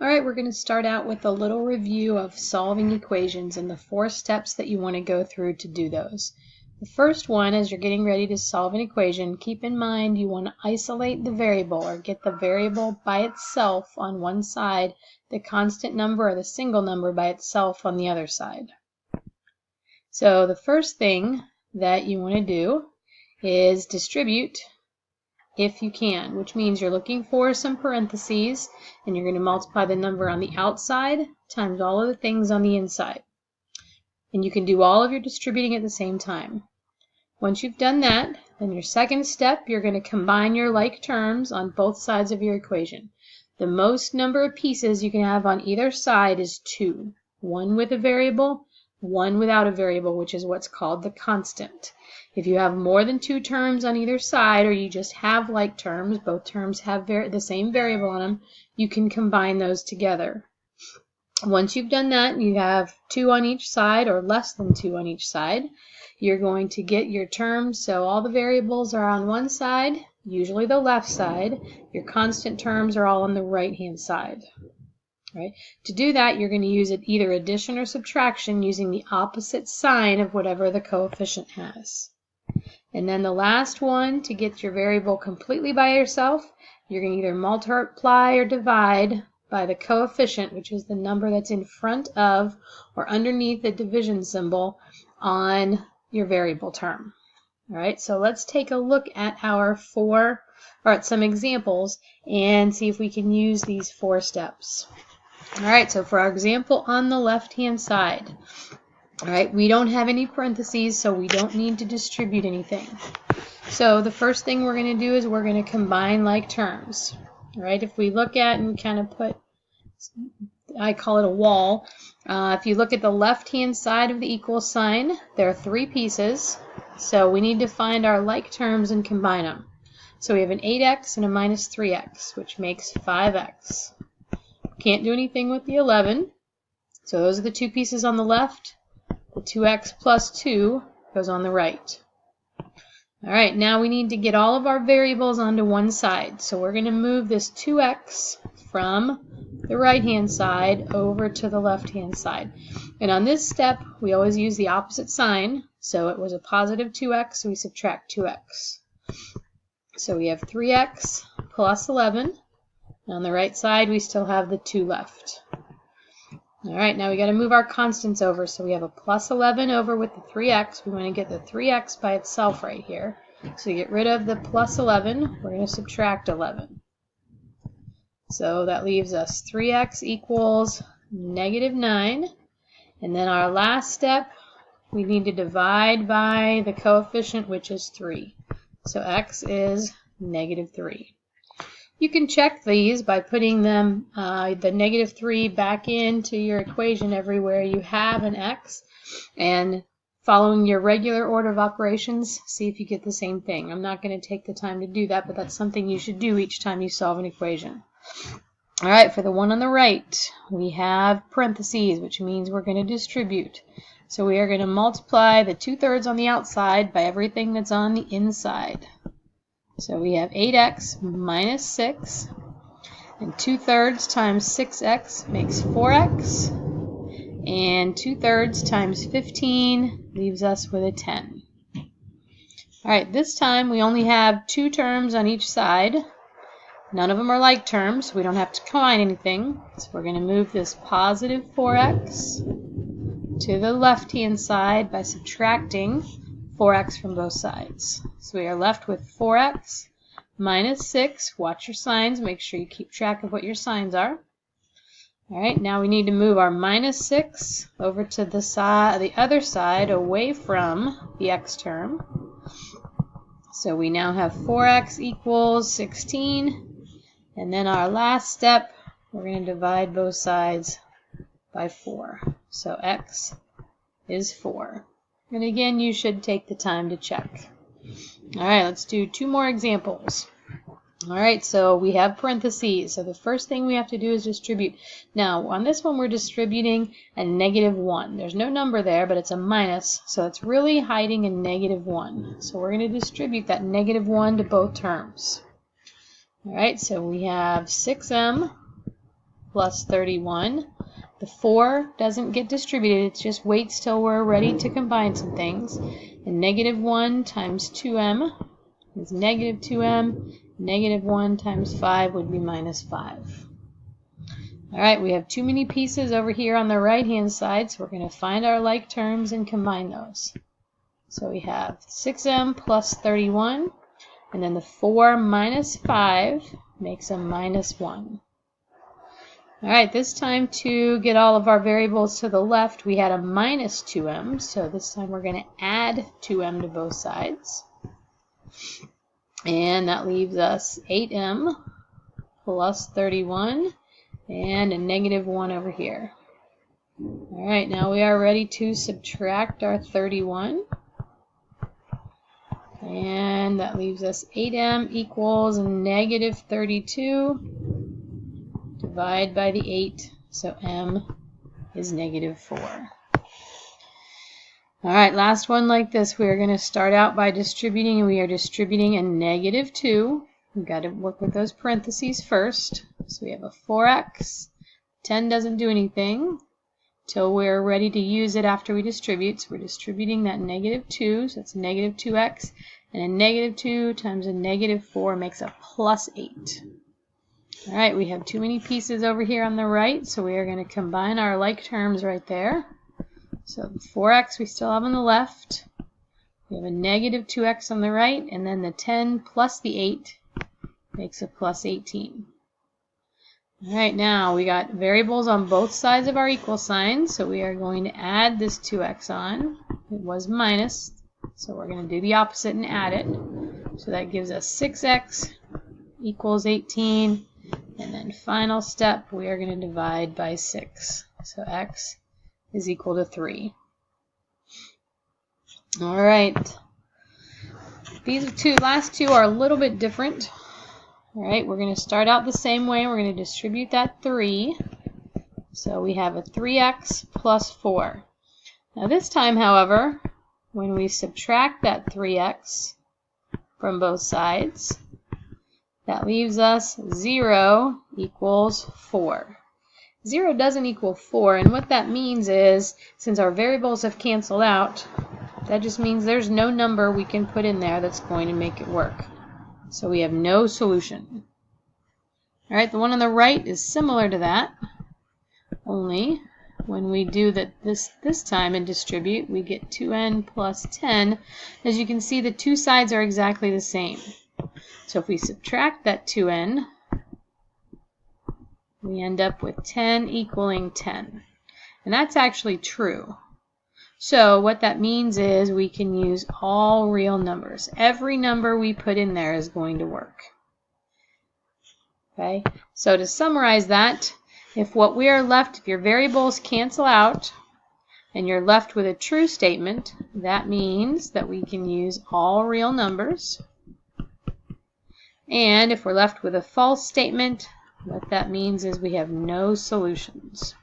Alright, we're going to start out with a little review of solving equations and the 4 steps that you want to go through to do those. The first one, as you're getting ready to solve an equation, keep in mind you want to isolate the variable or get the variable by itself on one side, the constant number or the single number by itself on the other side. So the first thing that you want to do is distribute if you can, which means you're looking for some parentheses and you're going to multiply the number on the outside times all of the things on the inside. And you can do all of your distributing at the same time. Once you've done that, then your second step, you're going to combine your like terms on both sides of your equation. The most number of pieces you can have on either side is 2. One with a variable, one without a variable, which is what's called the constant. If you have more than 2 terms on either side, or you just have like terms, both terms have the same variable on them, you can combine those together. Once you've done that, you have 2 on each side or less than 2 on each side. You're going to get your terms, so all the variables are on one side, usually the left side. Your constant terms are all on the right-hand side. Right? To do that, you're going to use either addition or subtraction using the opposite sign of whatever the coefficient has. And then the last one, to get your variable completely by yourself, you're going to either multiply or divide by the coefficient, which is the number that's in front of or underneath the division symbol on your variable term. All right, so let's take a look at at some examples and see if we can use these 4 steps. All right, so for our example on the left-hand side, all right, we don't have any parentheses, so we don't need to distribute anything. So the first thing we're going to do is we're going to combine like terms. All right, if we look at and kind of put, I call it a wall. If you look at the left-hand side of the equal sign, there are 3 pieces. So we need to find our like terms and combine them. So we have an 8x and a minus 3x, which makes 5x. Can't do anything with the 11. So those are the 2 pieces on the left. The 2x plus 2 goes on the right. All right, now we need to get all of our variables onto one side. So we're going to move this 2x from the right-hand side over to the left-hand side. And on this step, we always use the opposite sign. So it was a positive 2x, so we subtract 2x. So we have 3x plus 11. And on the right side, we still have the 2 left. All right, now we got to move our constants over. So we have a plus 11 over with the 3x. We want to get the 3x by itself right here. So to get rid of the plus 11, we're going to subtract 11. So that leaves us 3x equals negative 9. And then our last step, we need to divide by the coefficient, which is 3. So x is negative 3. You can check these by putting them, the negative 3 back into your equation everywhere you have an x, and following your regular order of operations, see if you get the same thing. I'm not going to take the time to do that, but that's something you should do each time you solve an equation. All right, for the one on the right, we have parentheses, which means we're going to distribute. So we are going to multiply the 2/3 on the outside by everything that's on the inside. So we have 8x minus 6, and 2/3 times 6x makes 4x, and 2/3 times 15 leaves us with a 10. All right, this time we only have 2 terms on each side. None of them are like terms, so we don't have to combine anything. So we're going to move this positive 4x to the left-hand side by subtracting 4x from both sides. So we are left with 4x minus 6. Watch your signs. Make sure you keep track of what your signs are. All right, now we need to move our minus 6 over to the other side away from the x term. So we now have 4x equals 16. And then our last step, we're going to divide both sides by 4. So x is 4. And again, you should take the time to check. All right, let's do 2 more examples. All right, so we have parentheses. So the first thing we have to do is distribute. Now, on this one, we're distributing a negative 1. There's no number there, but it's a minus, so it's really hiding a negative 1. So we're going to distribute that negative 1 to both terms. All right, so we have 6m plus 31. The 4 doesn't get distributed, it just waits till we're ready to combine some things. And negative 1 times 2m is negative 2m. Negative 1 times 5 would be minus 5. Alright, we have too many pieces over here on the right hand side, so we're going to find our like terms and combine those. So we have 6m plus 31, and then the 4 minus 5 makes a minus 1. Alright, this time to get all of our variables to the left, we had a minus 2m, so this time we're going to add 2m to both sides. And that leaves us 8m plus 31 and a negative 1 over here. Alright, now we are ready to subtract our 31. And that leaves us 8m equals negative 32. Divide by the 8, so m is negative 4. Alright, last one like this. We are going to start out by distributing, and we are distributing a negative 2. We've got to work with those parentheses first. So we have a 4x. 10 doesn't do anything till we're ready to use it after we distribute. So we're distributing that negative 2, so it's negative 2x. And a negative 2 times a negative 4 makes a plus 8. Alright, we have too many pieces over here on the right, so we are going to combine our like terms right there. So the 4x we still have on the left. We have a negative 2x on the right, and then the 10 plus the 8 makes a plus 18. Alright, now we got variables on both sides of our equal sign, so we are going to add this 2x on. It was minus, so we're going to do the opposite and add it. So that gives us 6x equals 18. And then final step, we are going to divide by 6. So x is equal to 3. Alright. These last two are a little bit different. Alright, we're going to start out the same way. We're going to distribute that 3. So we have a 3x plus 4. Now this time, however, when we subtract that 3x from both sides, that leaves us 0 equals 4. 0 doesn't equal 4, and what that means is, since our variables have canceled out, that just means there's no number we can put in there that's going to make it work. So we have no solution. Alright, the one on the right is similar to that, only when we do that this time and distribute, we get 2n plus 10. As you can see, the two sides are exactly the same. So if we subtract that 2n, we end up with 10 equaling 10. And that's actually true. So what that means is we can use all real numbers. Every number we put in there is going to work. Okay? So to summarize that, if your variables cancel out and you're left with a true statement, that means that we can use all real numbers. And if we're left with a false statement, what that means is we have no solutions.